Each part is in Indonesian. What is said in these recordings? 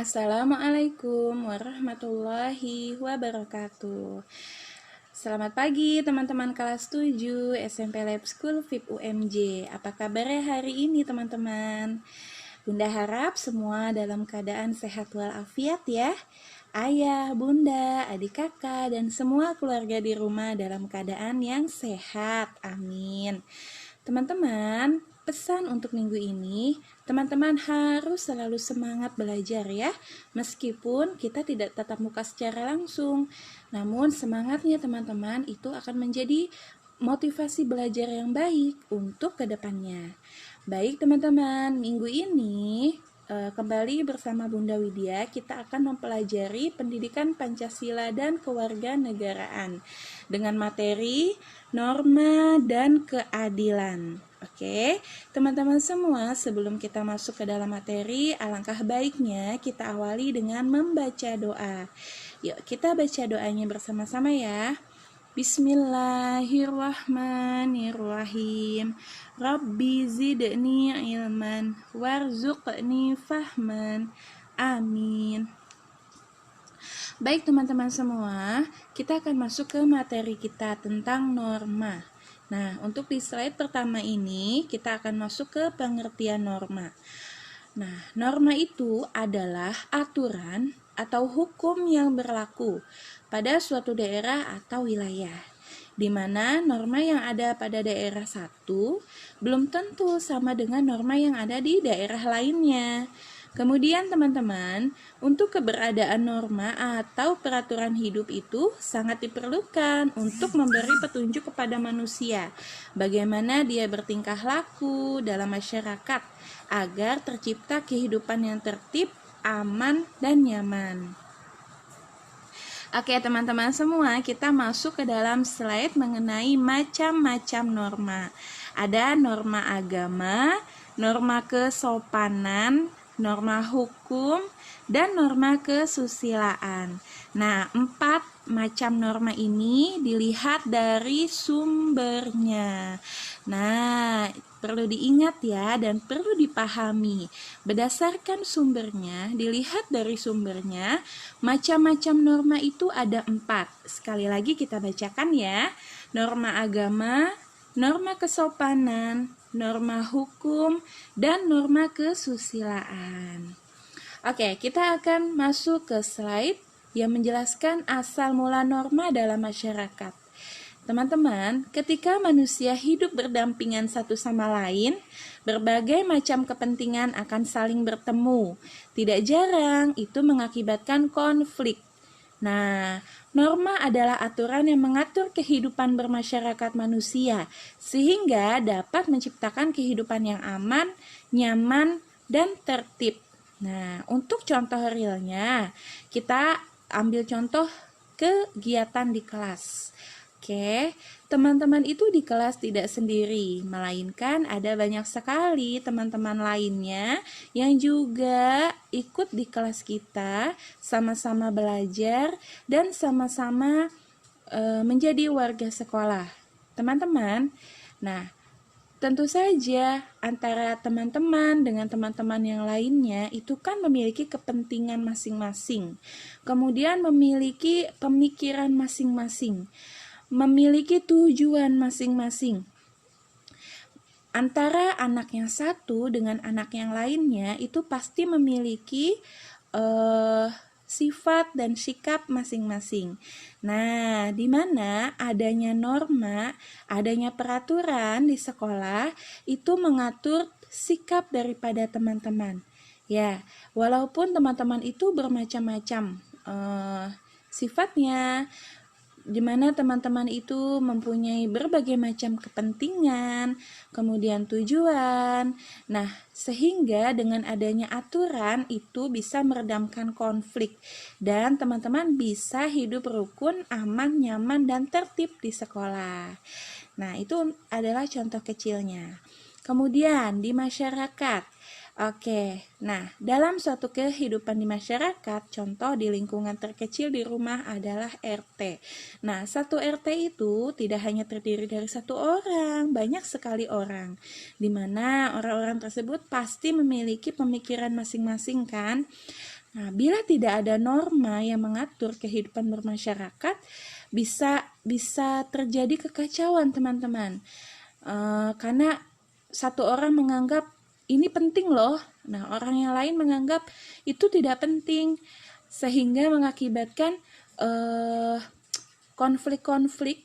Assalamualaikum warahmatullahi wabarakatuh. Selamat pagi teman-teman kelas 7 SMP Lab School VIP UMJ. Apa kabarnya hari ini teman-teman? Bunda harap semua dalam keadaan sehat walafiat ya. Ayah, bunda, adik kakak, dan semua keluarga di rumah dalam keadaan yang sehat. Amin. Teman-teman, pesan untuk minggu ini, teman-teman harus selalu semangat belajar ya. Meskipun kita tidak tatap muka secara langsung, namun semangatnya teman-teman itu akan menjadi motivasi belajar yang baik untuk kedepannya. Baik teman-teman, minggu ini kembali bersama Bunda Widya, kita akan mempelajari pendidikan Pancasila dan kewarganegaraan dengan materi norma dan keadilan. Oke, teman-teman semua, sebelum kita masuk ke dalam materi, alangkah baiknya kita awali dengan membaca doa. Yuk, kita baca doanya bersama-sama ya. Bismillahirrahmanirrahim. Rabbi zidni ilman warzuqni fahman. Amin. Baik teman-teman semua, kita akan masuk ke materi kita tentang norma. Nah, untuk di slide pertama ini, kita akan masuk ke pengertian norma. Nah, norma itu adalah aturan atau hukum yang berlaku pada suatu daerah atau wilayah, di mana norma yang ada pada daerah satu belum tentu sama dengan norma yang ada di daerah lainnya. Kemudian teman-teman, untuk keberadaan norma atau peraturan hidup itu sangat diperlukan untuk memberi petunjuk kepada manusia bagaimana dia bertingkah laku dalam masyarakat agar tercipta kehidupan yang tertib, aman, dan nyaman. Oke teman-teman semua, kita masuk ke dalam slide mengenai macam-macam norma. Ada norma agama, norma kesopanan, norma hukum, dan norma kesusilaan. Nah, 4 macam norma ini dilihat dari sumbernya. Nah, perlu diingat ya dan perlu dipahami. Berdasarkan sumbernya, dilihat dari sumbernya, macam-macam norma itu ada 4. Sekali lagi kita bacakan ya. Norma agama, norma kesopanan, norma hukum, dan norma kesusilaan. Oke, kita akan masuk ke slide yang menjelaskan asal mula norma dalam masyarakat. Teman-teman, ketika manusia hidup berdampingan satu sama lain, berbagai macam kepentingan akan saling bertemu. Tidak jarang itu mengakibatkan konflik. Nah, norma adalah aturan yang mengatur kehidupan bermasyarakat manusia, sehingga dapat menciptakan kehidupan yang aman, nyaman, dan tertib. Nah, untuk contoh realnya, kita ambil contoh kegiatan di kelas. Oke, teman-teman itu di kelas tidak sendiri, melainkan ada banyak sekali teman-teman lainnya yang juga ikut di kelas kita, sama-sama belajar dan sama-sama menjadi warga sekolah. Teman-teman, nah tentu saja antara teman-teman dengan teman-teman yang lainnya itu kan memiliki kepentingan masing-masing, kemudian memiliki pemikiran masing-masing, memiliki tujuan masing-masing. Antara anak yang satu dengan anak yang lainnya itu pasti memiliki sifat dan sikap masing-masing. Nah, di mana adanya norma, adanya peraturan di sekolah itu mengatur sikap daripada teman-teman. Ya, walaupun teman-teman itu bermacam-macam sifatnya, di mana teman-teman itu mempunyai berbagai macam kepentingan, kemudian tujuan. Nah, sehingga dengan adanya aturan itu bisa meredamkan konflik dan teman-teman bisa hidup rukun, aman, nyaman, dan tertib di sekolah. Nah, itu adalah contoh kecilnya. Kemudian di masyarakat. Oke, nah dalam suatu kehidupan di masyarakat, contoh di lingkungan terkecil di rumah adalah RT. Nah, satu RT itu tidak hanya terdiri dari satu orang, banyak sekali orang. Di mana orang-orang tersebut pasti memiliki pemikiran masing-masing kan? Nah, bila tidak ada norma yang mengatur kehidupan bermasyarakat, bisa terjadi kekacauan, teman-teman. Karena satu orang menganggap ini penting loh, nah orang yang lain menganggap itu tidak penting, sehingga mengakibatkan konflik-konflik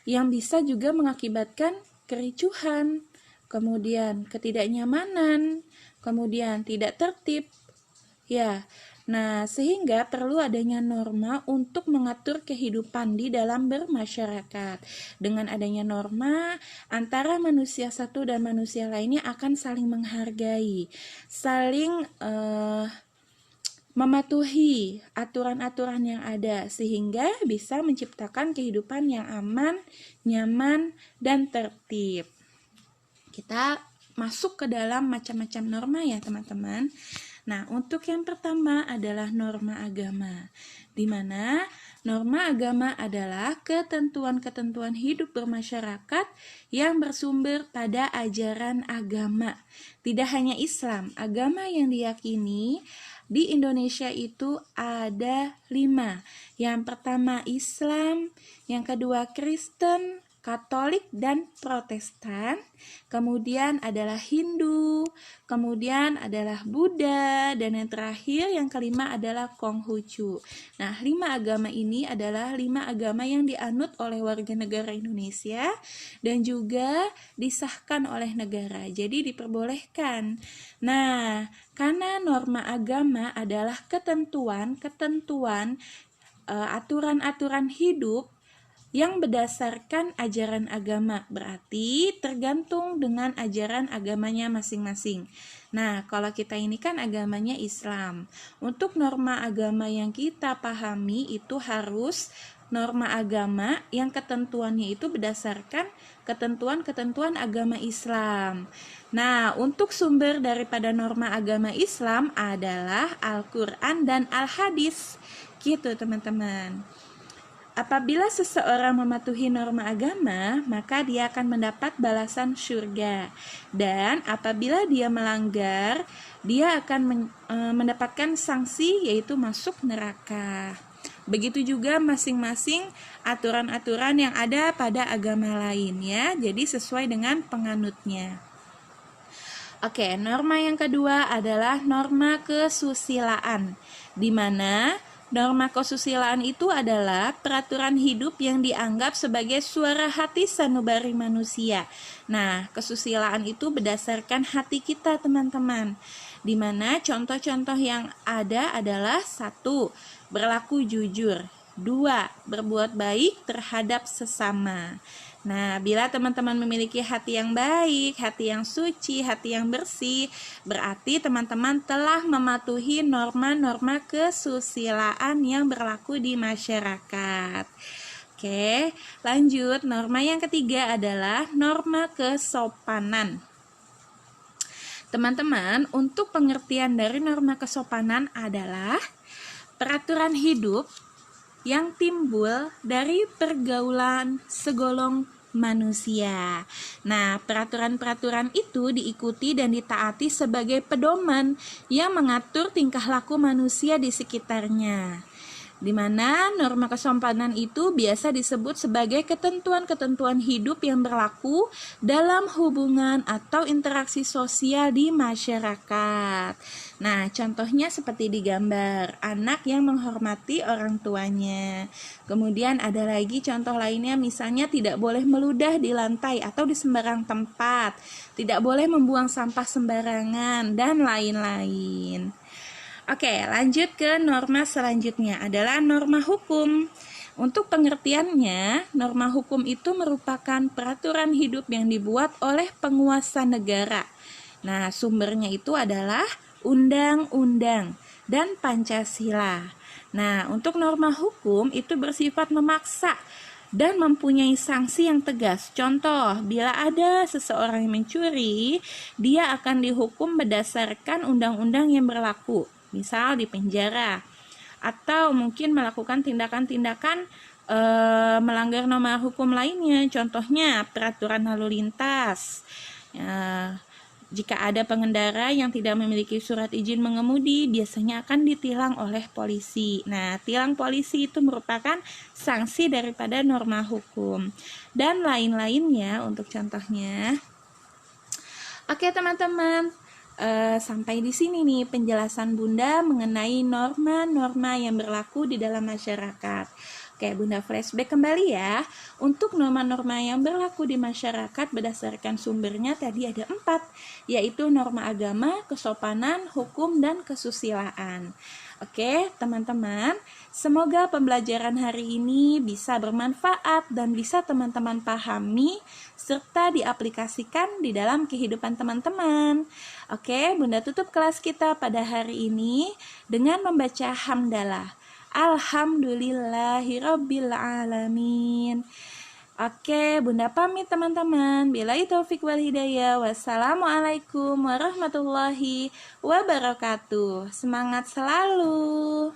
yang bisa juga mengakibatkan kericuhan, kemudian ketidaknyamanan, kemudian tidak tertib. Ya, nah sehingga perlu adanya norma untuk mengatur kehidupan di dalam bermasyarakat. Dengan adanya norma, antara manusia satu dan manusia lainnya akan saling menghargai, saling mematuhi aturan-aturan yang ada, sehingga bisa menciptakan kehidupan yang aman, nyaman, dan tertib. Kita masuk ke dalam macam-macam norma ya teman-teman. Nah, untuk yang pertama adalah norma agama, di mana norma agama adalah ketentuan-ketentuan hidup bermasyarakat yang bersumber pada ajaran agama. Tidak hanya Islam, agama yang diyakini di Indonesia itu ada 5. Yang pertama Islam, yang kedua Kristen, Katolik, dan Protestan. Kemudian adalah Hindu, kemudian adalah Buddha, dan yang terakhir, yang kelima adalah Konghucu. Nah, 5 agama ini adalah 5 agama yang dianut oleh warga negara Indonesia dan juga disahkan oleh negara. Jadi diperbolehkan. Nah, karena norma agama adalah ketentuan-ketentuan aturan-aturan hidup yang berdasarkan ajaran agama, berarti tergantung dengan ajaran agamanya masing-masing. Nah, kalau kita ini kan agamanya Islam. Untuk norma agama yang kita pahami itu harus norma agama yang ketentuannya itu berdasarkan ketentuan-ketentuan agama Islam. Nah, untuk sumber daripada norma agama Islam adalah Al-Quran dan Al-Hadis. Gitu, teman-teman. Apabila seseorang mematuhi norma agama, maka dia akan mendapat balasan surga. Dan apabila dia melanggar, dia akan mendapatkan sanksi, yaitu masuk neraka. Begitu juga masing-masing aturan-aturan yang ada pada agama lain ya. Jadi sesuai dengan penganutnya. Oke, norma yang kedua adalah norma kesusilaan, di mana norma kesusilaan itu adalah peraturan hidup yang dianggap sebagai suara hati sanubari manusia. Nah, kesusilaan itu berdasarkan hati kita, teman-teman. Di mana contoh-contoh yang ada adalah 1. Berlaku jujur, 2. Berbuat baik terhadap sesama. Nah, bila teman-teman memiliki hati yang baik, hati yang suci, hati yang bersih, berarti teman-teman telah mematuhi norma-norma kesusilaan yang berlaku di masyarakat. Oke, lanjut. Norma yang ketiga adalah norma kesopanan. Teman-teman, untuk pengertian dari norma kesopanan adalah peraturan hidup yang timbul dari pergaulan segolong manusia. Nah, peraturan-peraturan itu diikuti dan ditaati sebagai pedoman yang mengatur tingkah laku manusia di sekitarnya. Di mana norma kesopanan itu biasa disebut sebagai ketentuan-ketentuan hidup yang berlaku dalam hubungan atau interaksi sosial di masyarakat. Nah, contohnya seperti di gambar, anak yang menghormati orang tuanya. Kemudian ada lagi contoh lainnya, misalnya tidak boleh meludah di lantai atau di sembarang tempat, tidak boleh membuang sampah sembarangan, dan lain-lain. Oke, lanjut ke norma selanjutnya adalah norma hukum. Untuk pengertiannya, norma hukum itu merupakan peraturan hidup yang dibuat oleh penguasa negara. Nah, sumbernya itu adalah undang-undang dan Pancasila. Nah, untuk norma hukum itu bersifat memaksa dan mempunyai sanksi yang tegas. Contoh, bila ada seseorang yang mencuri, dia akan dihukum berdasarkan undang-undang yang berlaku. Misal di penjara, atau mungkin melakukan tindakan-tindakan melanggar norma hukum lainnya. Contohnya peraturan lalu lintas, Jika ada pengendara yang tidak memiliki surat izin mengemudi, biasanya akan ditilang oleh polisi. Nah, tilang polisi itu merupakan sanksi daripada norma hukum. Dan lain-lainnya untuk contohnya. Oke teman-teman, sampai di sini nih penjelasan Bunda mengenai norma-norma yang berlaku di dalam masyarakat. Oke, Bunda flashback kembali ya. Untuk norma-norma yang berlaku di masyarakat berdasarkan sumbernya tadi ada 4, yaitu norma agama, kesopanan, hukum, dan kesusilaan. Oke, teman-teman, semoga pembelajaran hari ini bisa bermanfaat dan bisa teman-teman pahami serta diaplikasikan di dalam kehidupan teman-teman. Oke, Bunda tutup kelas kita pada hari ini dengan membaca hamdalah. Alhamdulillahirabbil alamin. Oke, Bunda pamit teman-teman. Billahi taufik wal hidayah. Wassalamualaikum warahmatullahi wabarakatuh. Semangat selalu.